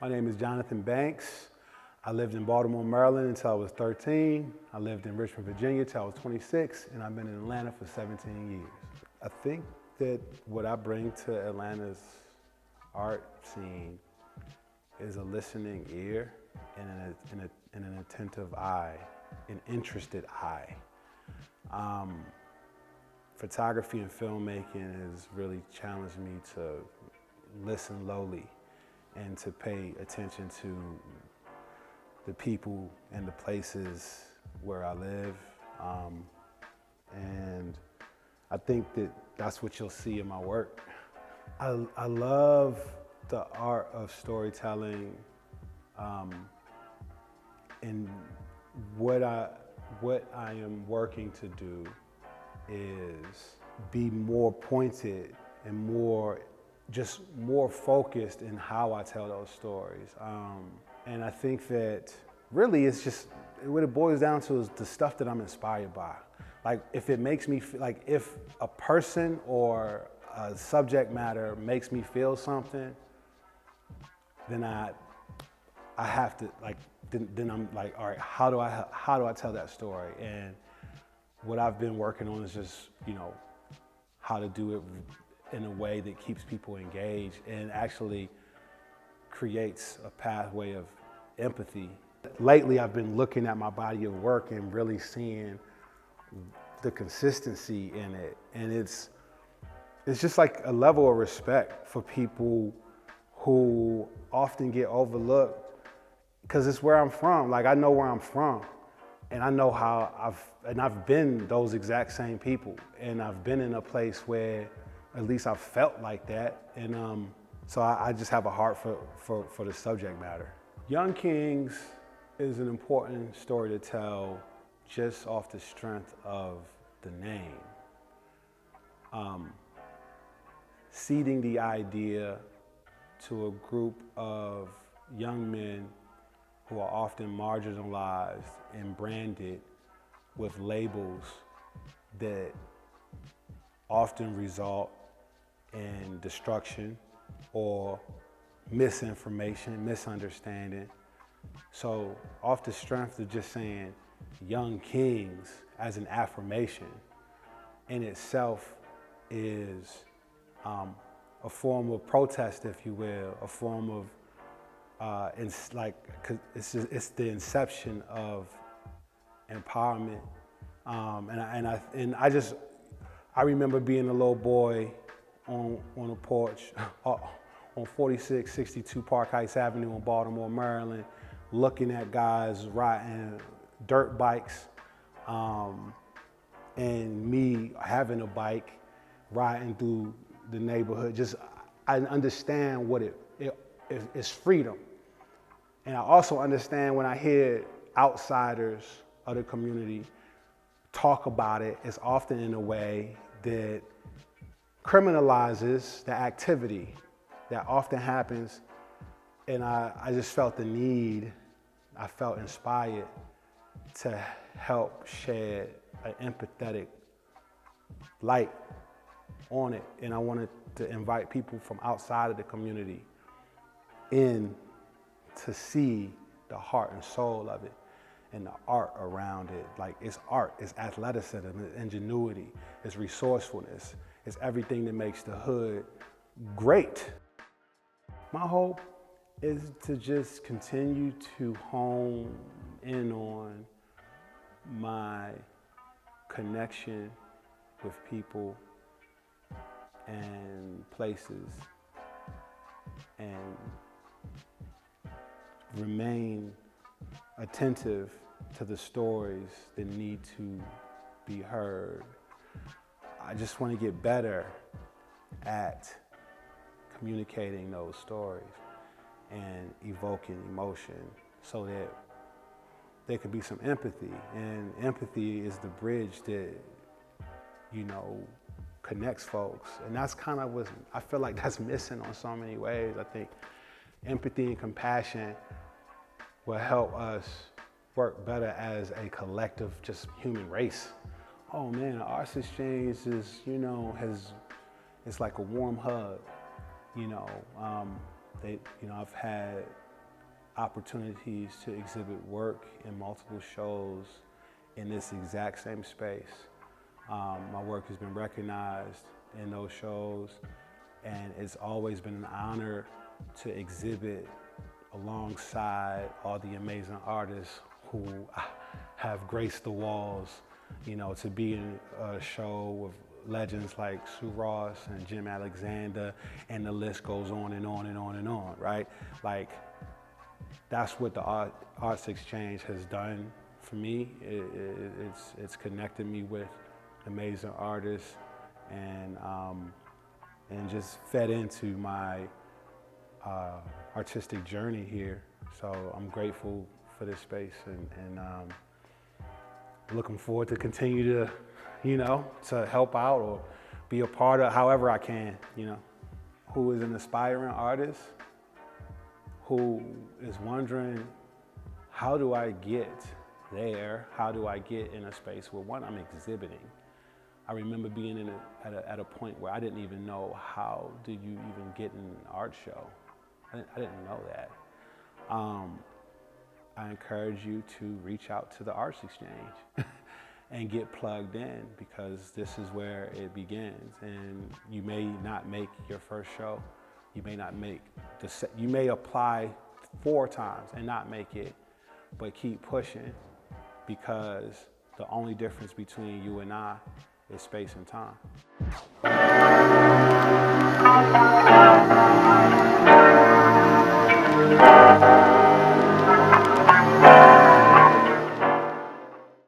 My name is Jonathan Banks. I lived in Baltimore, Maryland until I was 13. I lived in Richmond, Virginia until I was 26, and I've been in Atlanta for 17 years. I think that what I bring to Atlanta's art scene is a listening ear and an attentive eye, an interested eye. Photography and filmmaking has really challenged me to listen lowly and to pay attention to the people and the places where I live. And I think that that's what you'll see in my work. I love the art of storytelling, and what I am working to do is be more pointed and more focused in how I tell those stories. And I think that really it's just, what it boils down to is the stuff that I'm inspired by. Like if it makes me feel, like if a person or a subject matter makes me feel something, then I have to then I'm like, all right, how do I tell that story? And what I've been working on is just, how to do it in a way that keeps people engaged and actually creates a pathway of empathy. Lately, I've been looking at my body of work and really seeing the consistency in it. And it's just like a level of respect for people who often get overlooked because it's where I'm from. Like I know where I'm from. And I know how I've been those exact same people. And I've been in a place where at least I've felt like that. And so I just have a heart for the subject matter. Young Kings is an important story to tell just off the strength of the name. Seeding the idea to a group of young men who are often marginalized and branded with labels that often result in destruction or misinformation, misunderstanding. So off the strength of just saying young kings as an affirmation in itself is a form of protest, if you will, a form of it's the inception of empowerment, I remember being a little boy on a porch on 4662 Park Heights Avenue in Baltimore, Maryland, looking at guys riding dirt bikes, and me having a bike, riding through the neighborhood. Just I understand what it is freedom. And I also understand when I hear outsiders of the community talk about it, it's often in a way that criminalizes the activity that often happens. And I just felt the need, I felt inspired to help shed an empathetic light on it. And I wanted to invite people from outside of the community in to see the heart and soul of it and the art around it. Like it's art, it's athleticism, it's ingenuity, it's resourcefulness, it's everything that makes the hood great. My hope is to just continue to hone in on my connection with people and places and remain attentive to the stories that need to be heard. I just want to get better at communicating those stories and evoking emotion so that there could be some empathy. And empathy is the bridge that, connects folks. And that's kind of what I feel like that's missing on so many ways. I think empathy and compassion will help us work better as a collective, just human race. Oh man, ArtsXchange is, it's like a warm hug. I've had opportunities to exhibit work in multiple shows in this exact same space. My work has been recognized in those shows, and it's always been an honor to exhibit alongside all the amazing artists who have graced the walls, you know, to be in a show with legends like Sue Ross and Jim Alexander, and the list goes on and on and on and on, right? Like, that's what the ArtsXchange has done for me. It's connected me with amazing artists, and just fed into my artistic journey here. So I'm grateful for this space, and looking forward to continue to, you know, to help out or be a part of however I can, you know. Who is an aspiring artist who is wondering, how do I get there? How do I get in a space where, one, I'm exhibiting? I remember being at a point where I didn't even know, how do you even get in an art show? I didn't know that. I encourage you to reach out to the ArtsXchange and get plugged in, because this is where it begins. And you may not make your first show. You may not make you may apply 4 times and not make it, but keep pushing, because the only difference between you and I is space and time.